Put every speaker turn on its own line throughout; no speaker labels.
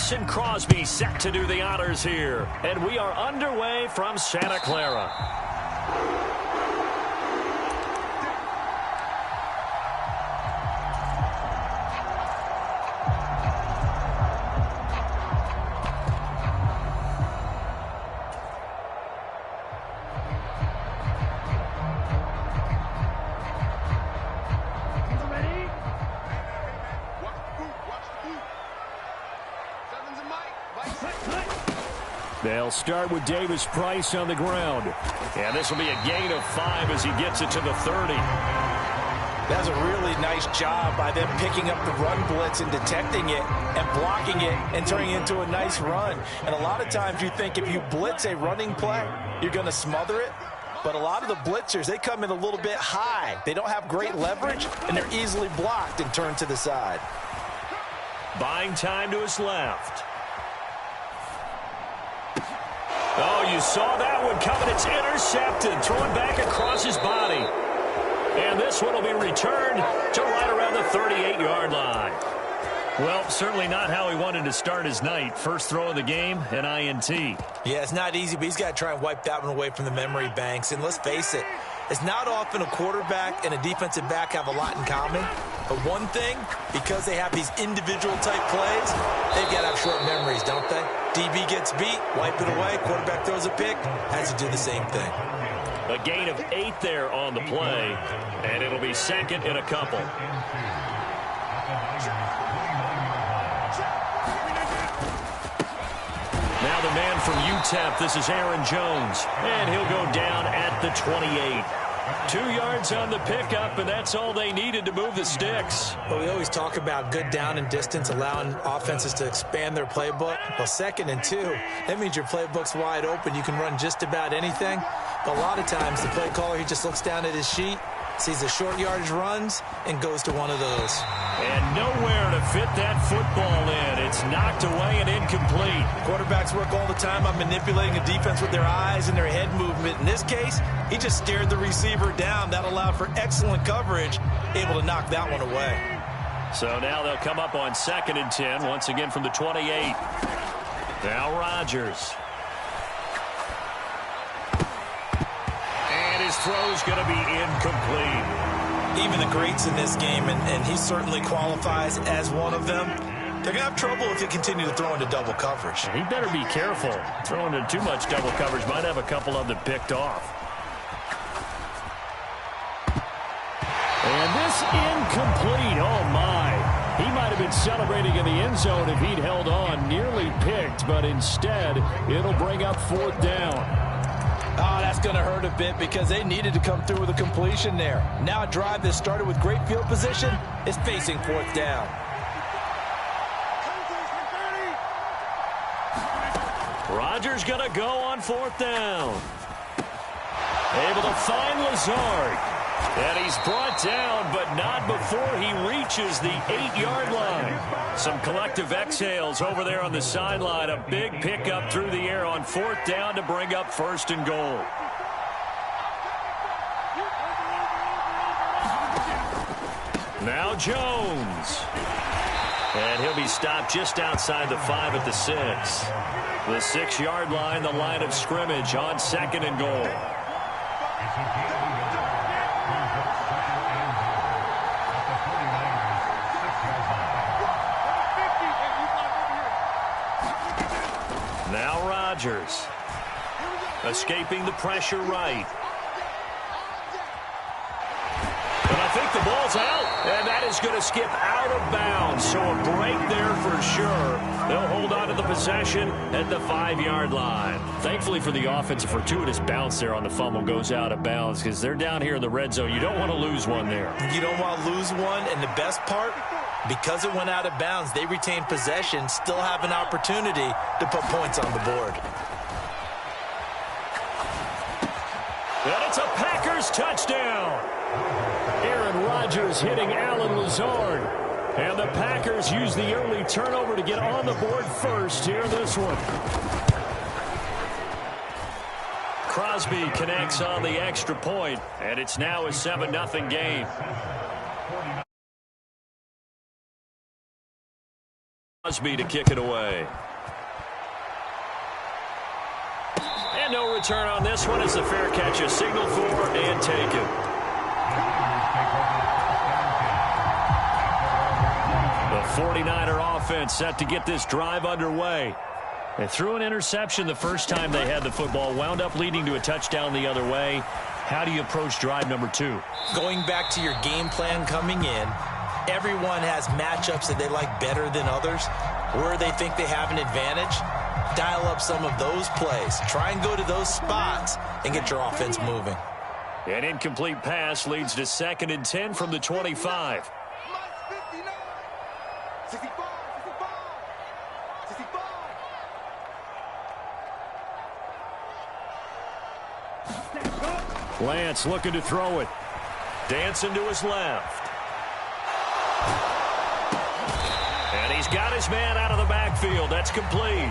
Mason Crosby set to do the honors here. And we are underway from Santa Clara. They'll start with Davis Price on the ground. And this will be a gain of 5 as he gets it to the 30.
That's a really nice job by them picking up the run blitz and detecting it and blocking it and turning it into a nice run. And a lot of times you think if you blitz a running play, you're going to smother it. But a lot of the blitzers, they come in a little bit high. They don't have great leverage, and they're easily blocked and turned to the side.
Buying time to his left. Oh, you saw that one coming. It's intercepted. Thrown back across his body. And this one will be returned to right around the 38-yard line. Well, certainly not how he wanted to start his night. First throw of the game, an INT.
Yeah, it's not easy, but he's got to try and wipe that one away from the memory banks. And let's face it, it's not often a quarterback and a defensive back have a lot in common. But one thing, because they have these individual type plays, they've got to have short memories, don't they? DB gets beat, wipe it away, quarterback throws a pick, has to do the same thing.
A gain of 8 there on the play, and it'll be second in a couple. Now the man from UTEP, this is Aaron Jones, and he'll go down at the 28. 2 yards on the pickup, and that's all they needed to move the sticks.
Well, we always talk about good down and distance, allowing offenses to expand their playbook. Well, 2nd and 2, that means your playbook's wide open. You can run just about anything. But a lot of times, the play caller, he just looks down at his sheet, sees the short yardage runs, and goes to one of those.
And nowhere to fit that football in. It's knocked away and incomplete.
Quarterbacks work all the time on manipulating a defense with their eyes and their head movement. In this case, he just stared the receiver down. That allowed for excellent coverage, able to knock that one away.
So now they'll come up on 2nd and 10, once again from the 28. Now Rodgers. And his throw's going to be incomplete.
Even the greats in this game, and he certainly qualifies as one of them, they're going to have trouble if they continue to throw into double coverage.
He better be careful. Throwing into too much double coverage might have a couple of them picked off. And this incomplete. Oh, my. He might have been celebrating in the end zone if he'd held on. Nearly picked, but instead, it'll bring up 4th down.
Oh, that's going to hurt a bit because they needed to come through with a completion there. Now a drive that started with great field position is facing 4th down.
Rodgers going to go on 4th down. Able to find Lazard. And he's brought down, but not before he reaches the 8-yard line. Some collective exhales over there on the sideline. A big pickup through the air on 4th down to bring up 1st and goal. Now Jones. And he'll be stopped just outside the 5 at the 6. The 6-yard line, the line of scrimmage on 2nd and goal. Now Rodgers. Escaping the pressure right. And I think the ball's out. And that is going to skip out of bounds. So a break there for sure. They'll hold on to the possession at the 5-yard line. Thankfully for the offense, a fortuitous bounce there on the fumble goes out of bounds because they're down here in the red zone. You don't want to lose one there.
You don't want to lose one. And the best part, because it went out of bounds, they retain possession, still have an opportunity to put points on the board.
And it's a Packers touchdown. Aaron Rodgers hitting Allen Lazard. And the Packers use the early turnover to get on the board first here in this one. Crosby connects on the extra point, and it's now a 7-0 game. Crosby to kick it away. And no return on this one as the fair catch is signaled for and taken. The 49er offense set to get this drive underway. They threw an interception the first time they had the football, wound up leading to a touchdown the other way. How do you approach drive number 2?
Going back to your game plan coming in, everyone has matchups that they like better than others. Where they think they have an advantage, dial up some of those plays. Try and go to those spots and get your offense moving.
An incomplete pass leads to 2nd and 10 from the 25. Lance looking to throw it. Dancing to his left. And he's got his man out of the backfield. That's complete.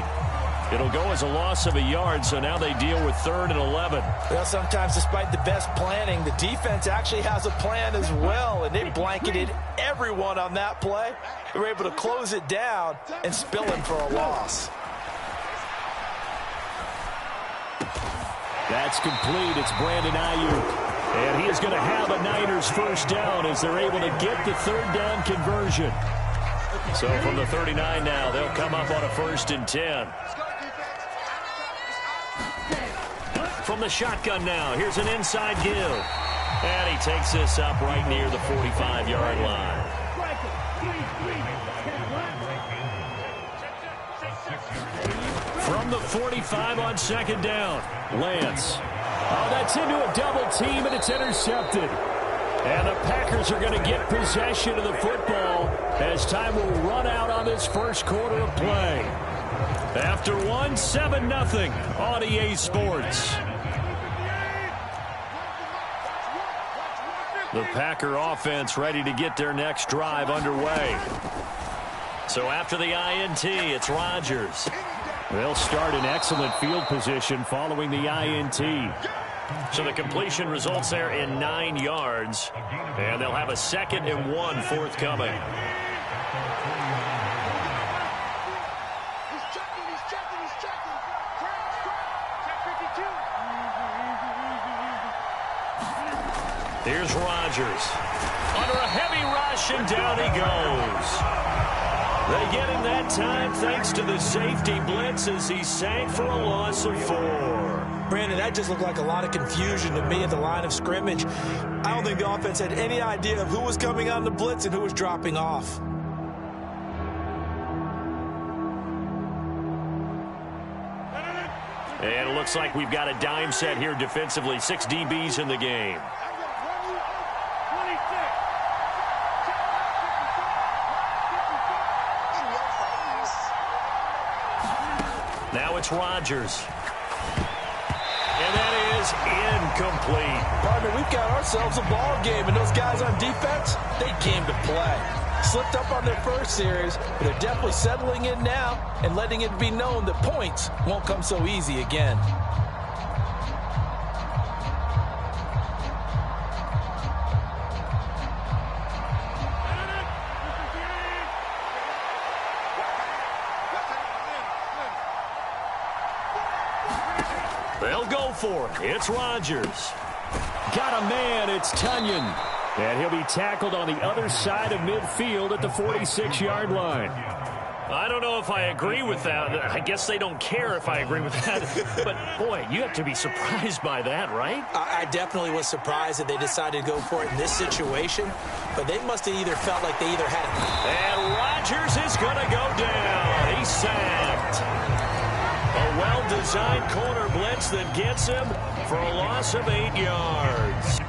It'll go as a loss of a yard, so now they deal with 3rd and 11.
Well, sometimes despite the best planning, the defense actually has a plan as well, and they blanketed everyone on that play. They were able to close it down and spill him for a loss.
That's complete. It's Brandon Ayuk. And he is going to have a Niners first down as they're able to get the 3rd down conversion. So from the 39 now, they'll come up on a 1st and 10. From the shotgun now, here's an inside give. And he takes this up right near the 45-yard line. From the 45 on 2nd down, Lance. Oh, that's into a double team, and it's intercepted. And the Packers are going to get possession of the football as time will run out on this first quarter of play. After 7-0 on EA Sports. The Packer offense ready to get their next drive underway. So after the INT, it's Rodgers. They'll start in excellent field position following the INT. So the completion results there in 9 yards. And they'll have a 2nd and 1 forthcoming. Here's Rodgers. Under a heavy rush, and down he goes. They get him that time thanks to the safety blitz as he sank for a loss of 4.
Brandon, that just looked like a lot of confusion to me at the line of scrimmage. I don't think the offense had any idea of who was coming on the blitz and who was dropping off.
And it looks like we've got a dime set here defensively. 6 DBs in the game. Now it's Rodgers. And that is incomplete.
Partner, we've got ourselves a ball game, and those guys on defense, they came to play. Slipped up on their first series, but they're definitely settling in now and letting it be known that points won't come so easy again.
They'll go for it. It's Rodgers. Got a man. It's Tunyon. And he'll be tackled on the other side of midfield at the 46-yard line. I don't know if I agree with that. I guess they don't care if I agree with that. But, boy, you have to be surprised by that, right?
I definitely was surprised that they decided to go for it in this situation. But they must have either felt like they either had it.
And Rodgers is going to go down. He's sacked. A well-designed corner blitz that gets him for a loss of 8 yards.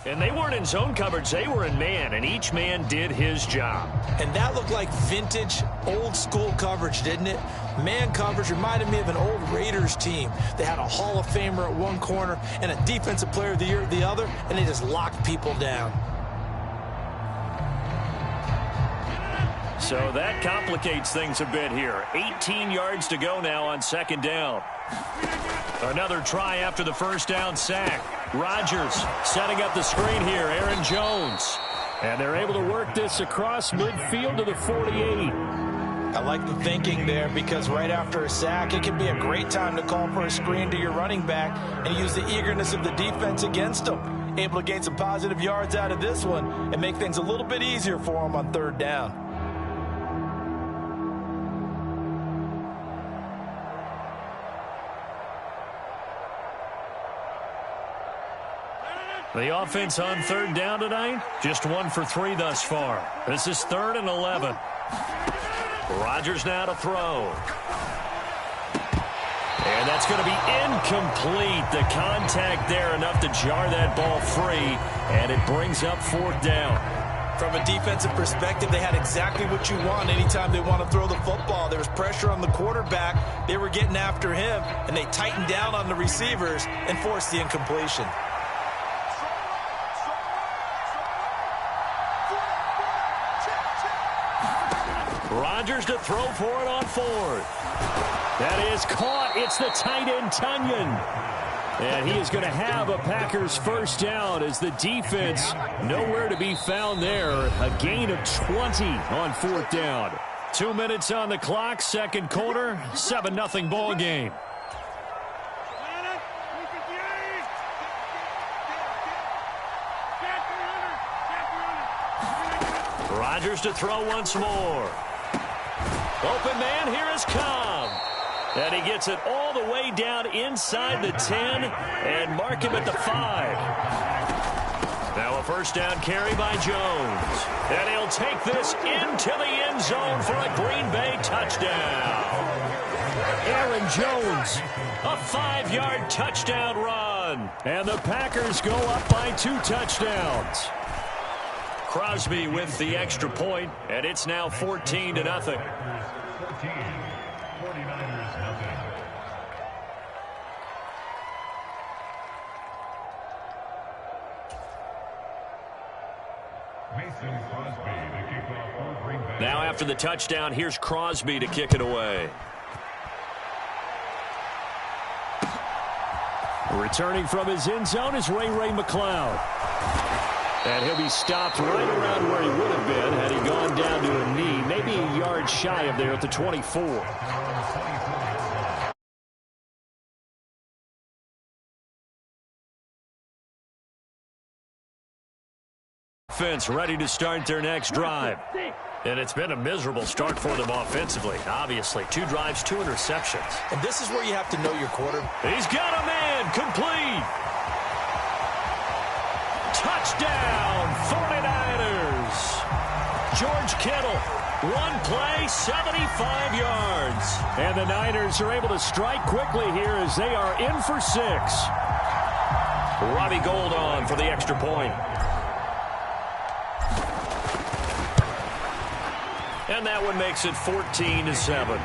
And they weren't in zone coverage. They were in man, and each man did his job.
And that looked like vintage, old-school coverage, didn't it? Man coverage reminded me of an old Raiders team. They had a Hall of Famer at one corner and a Defensive Player of the Year at the other, and they just locked people down.
So that complicates things a bit here. 18 yards to go now on second down. Another try after the first down sack. Rodgers setting up the screen here. Aaron Jones. And they're able to work this across midfield to the 48.
I like the thinking there because right after a sack, it can be a great time to call for a screen to your running back and use the eagerness of the defense against them. Able to gain some positive yards out of this one and make things a little bit easier for them on third down.
The offense on third down tonight, just 1 for 3 thus far. This is 3rd and 11. Rodgers now to throw. And that's going to be incomplete. The contact there enough to jar that ball free, and it brings up 4th down.
From a defensive perspective, they had exactly what you want anytime they want to throw the football. There was pressure on the quarterback. They were getting after him, and they tightened down on the receivers and forced the incompletion.
Rodgers to throw for it on 4th. That is caught. It's the tight end, Tunyon. And he is going to have a Packers first down as the defense nowhere to be found there. A gain of 20 on 4th down. 2 minutes on the clock, second quarter, 7-0 ball game. Rodgers to throw once more. Open man, here is Cobb. And he gets it all the way down inside the 10 and mark him at the 5. Now a first down carry by Jones. And he'll take this into the end zone for a Green Bay touchdown. Aaron Jones, a 5-yard touchdown run. And the Packers go up by 2 touchdowns. Crosby with the extra point, and it's now 14-0. Now after the touchdown, here's Crosby to kick it away. Returning from his end zone is Ray McCloud. And he'll be stopped right around where he would have been had he gone down to a knee, maybe a yard shy of there at the 24. Offense ready to start their next drive. And it's been a miserable start for them offensively. Obviously, 2 drives, 2 interceptions.
And this is where you have to know your quarterback.
He's got a man, complete. Touchdown, 49ers. George Kittle, 1 play, 75 yards. And the Niners are able to strike quickly here as they are in for 6. Robbie Gould on for the extra point. And that one makes it 14-7.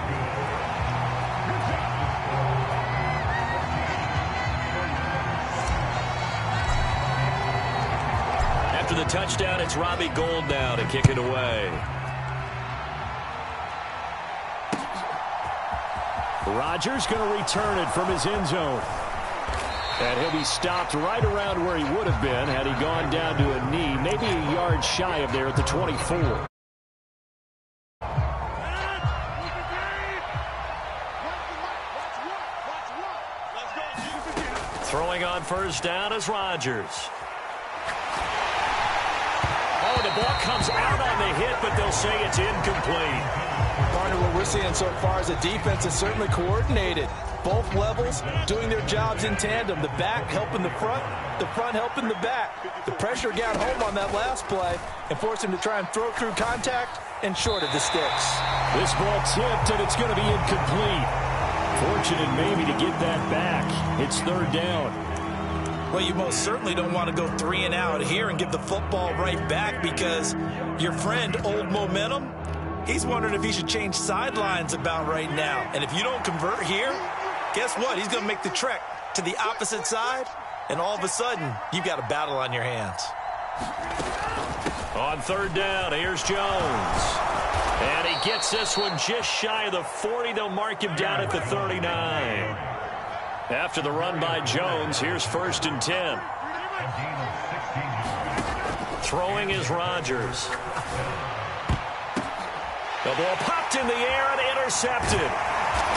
After the touchdown, it's Robbie Gould now to kick it away. Rodgers going to return it from his end zone. And he'll be stopped right around where he would have been had he gone down to a knee, maybe a yard shy of there at the 24. Throwing on first down is Rodgers. Oh, the ball comes out on the hit, but they'll say it's incomplete.
Partner, what we're seeing so far is a defense is certainly coordinated. Both levels doing their jobs in tandem. The back helping the front helping the back. The pressure got home on that last play and forced him to try and throw through contact and short of the sticks.
This ball tipped, and it's going to be incomplete. Fortunate maybe to get that back. It's third down.
Well, you most certainly don't want to go 3 and out here and give the football right back, because your friend, Old Momentum, he's wondering if he should change sidelines about right now. And if you don't convert here, guess what? He's going to make the trek to the opposite side, and all of a sudden, you've got a battle on your hands.
On third down, here's Jones. And he gets this one just shy of the 40. They'll mark him down at the 39. After the run by Jones, here's 1st and 10. Throwing is Rodgers. The ball popped in the air and intercepted.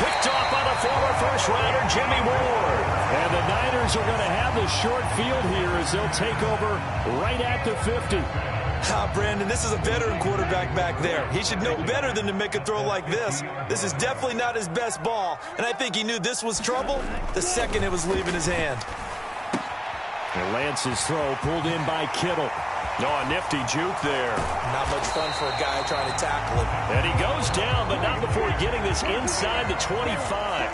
Picked off by the former first-rounder, Jimmy Ward.
And the Niners are going to have the short field here as they'll take over right at the 50.
Brandon, this is a veteran quarterback back there. He should know better than to make a throw like this. This is definitely not his best ball, and I think he knew this was trouble the second it was leaving his hand.
And Lance's throw pulled in by Kittle.
Oh, a nifty juke there.
Not much fun for a guy trying to tackle him.
And he goes down, but not before getting this inside the 25.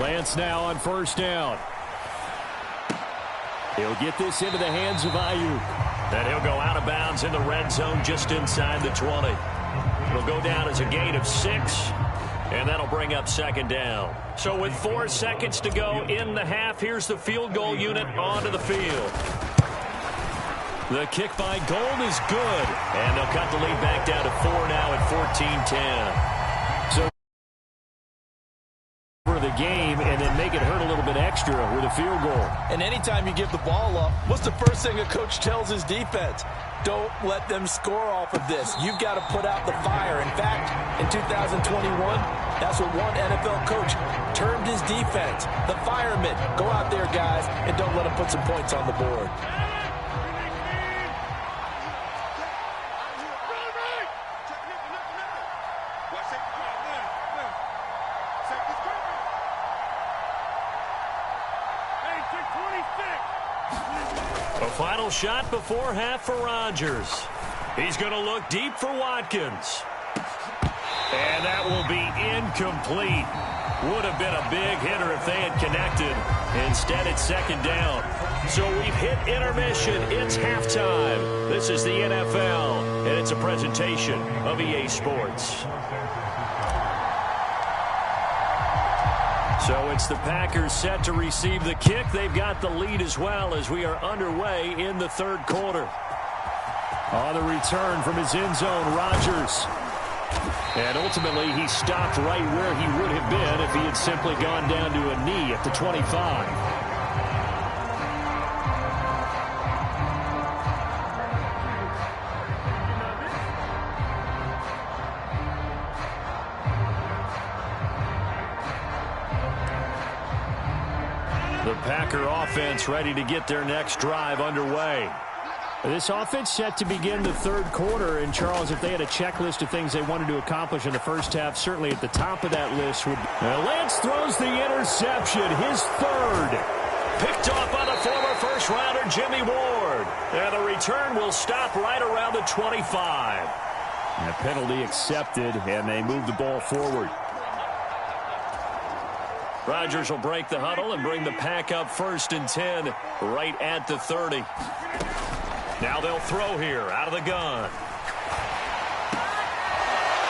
Lance now on 1st down. He'll get this into the hands of Ayuk.
And he'll go out of bounds in the red zone just inside the 20. It'll go down as a gain of 6. And that'll bring up 2nd down. So with 4 seconds to go in the half, here's the field goal unit onto the field. The kick by Gold is good. And they'll cut the lead back down to 4 now at 14-10.
So for the game and then make it hurt a little bit extra with a field goal.
And anytime you give the ball up, what's the first thing a coach tells his defense? Don't let them score off of this. You've got to put out the fire. In fact, in 2021, that's what one NFL coach termed his defense. The firemen. Go out there, guys, and don't let them put some points on the board.
A final shot before half for Rodgers. He's going to look deep for Watkins. And that will be incomplete. Would have been a big hitter if they had connected. Instead, it's 2nd down. So we've hit intermission. It's halftime. This is the NFL, and it's a presentation of EA Sports. So it's the Packers set to receive the kick. They've got the lead as well as we are underway in the 3rd quarter.
On the return from his end zone, Rodgers.
And ultimately, he stopped right where he would have been if he had simply gone down to a knee at the 25. The Packer offense ready to get their next drive underway.
This offense set to begin the 3rd quarter. And, Charles, if they had a checklist of things they wanted to accomplish in the first half, certainly at the top of that list would be...
Lance throws the interception, his 3rd. Picked off by the former first-rounder, Jimmy Ward. And the return will stop right around the 25.
And a penalty accepted, and they move the ball forward.
Rodgers will break the huddle and bring the pack up 1st and 10 right at the 30. Now they'll throw here out of the gun.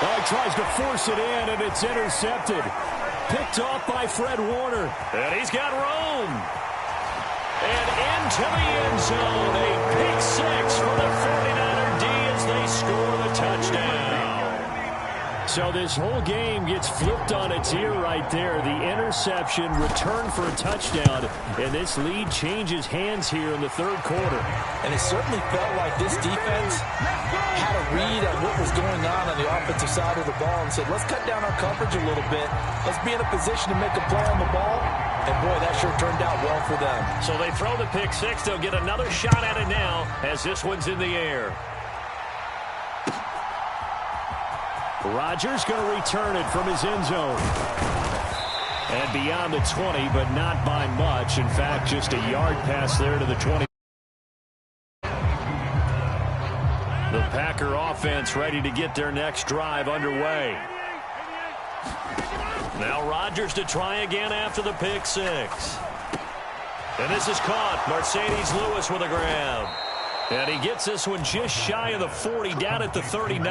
Oh, he tries to force it in, and it's intercepted. Picked off by Fred Warner.
And he's got room. And into the end zone. A pick 6 for the 49er D as they score the touchdown.
So this whole game gets flipped on its ear right there. The interception, return for a touchdown, and this lead changes hands here in the 3rd quarter.
And it certainly felt like this defense had a read on what was going on the offensive side of the ball and said, let's cut down our coverage a little bit. Let's be in a position to make a play on the ball. And, boy, that sure turned out well for them.
So they throw the pick 6. They'll get another shot at it now as this one's in the air.
Rodgers going to return it from his end zone. And beyond the 20, but not by much. In fact, just a yard pass there to the 20. The Packer offense ready to get their next drive underway.
Now Rodgers to try again after the pick six. And this is caught. Mercedes Lewis with a grab. And he gets this one just shy of the 40, down at the 39.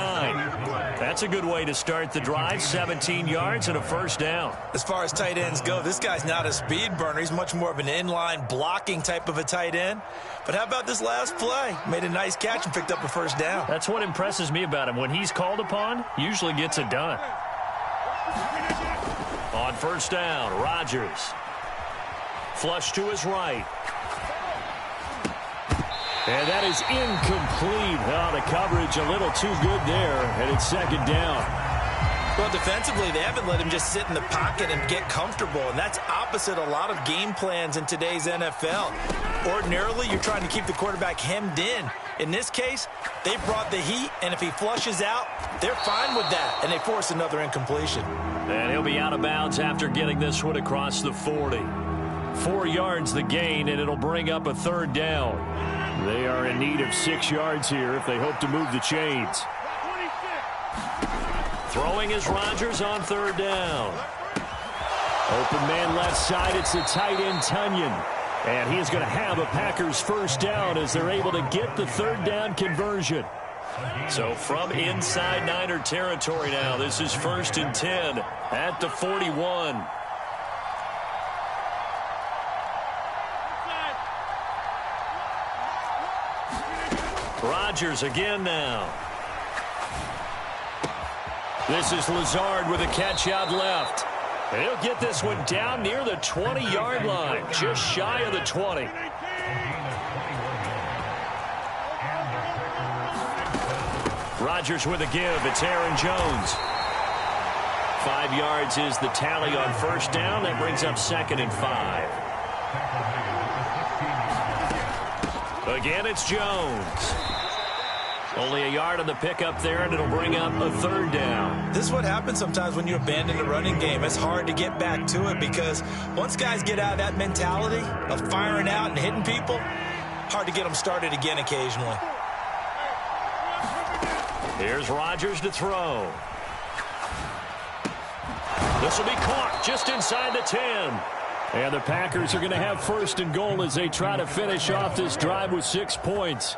That's a good way to start the drive. 17 yards and a first down.
As far as tight ends go, this guy's not a speed burner. He's much more of an inline blocking type of a tight end. But how about this last play? Made a nice catch and picked up a first down.
That's what impresses me about him. When he's called upon, usually gets it done.
On first down, Rodgers. Flush to his right.
And that is incomplete. Oh, the coverage a little too good there, and it's second down.
Well, defensively, they haven't let him just sit in the pocket and get comfortable, and that's opposite a lot of game plans in today's NFL. Ordinarily, you're trying to keep the quarterback hemmed in. In this case, they brought the heat, and if he flushes out, they're fine with that, and they force another incompletion.
And he'll be out of bounds after getting this one across the 40.
4 yards the gain, and it'll bring up a third down. They are in need of 6 yards here if they hope to move the chains.
Throwing is Rodgers on third down.
Open man left side, it's the tight end Tunyon. And he is going to have a Packers first down as they're able to get the third down conversion.
So from inside Niner territory now, this is 1st and 10 at the 41. Rodgers again now.
This is Lazard with a catch out left.
And he'll get this one down near the 20-yard line, just shy of the 20.
Rodgers with a give. It's Aaron Jones.
5 yards is the tally on first down. That brings up 2nd and 5. Again, it's Jones. Only a yard on the pickup there, and it'll bring up a third down.
This is what happens sometimes when you abandon the running game. It's hard to get back to it because once guys get out of that mentality of firing out and hitting people, hard to get them started again occasionally.
Here's Rodgers to throw. This will be caught just inside the 10.
And the Packers are going to have 1st and goal as they try to finish off this drive with 6 points.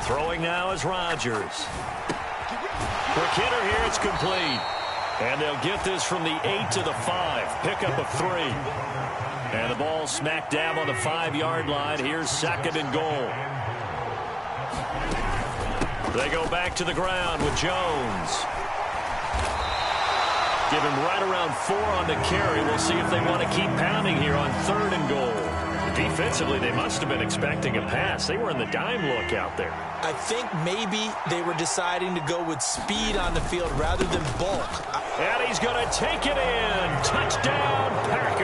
Throwing now is Rodgers. For Kidder here, it's complete. And they'll get this from the 8 to the 5. Pick up a 3. And the ball smack dab on the 5-yard line. Here's 2nd and goal. They go back to the ground with Jones. Give him right around 4 on the carry. We'll see if they want to keep pounding here on 3rd and goal. Defensively, they must have been expecting a pass. They were in the dime look out there.
I think maybe they were deciding to go with speed on the field rather than bulk.
And he's going to take it in. Touchdown, Packers.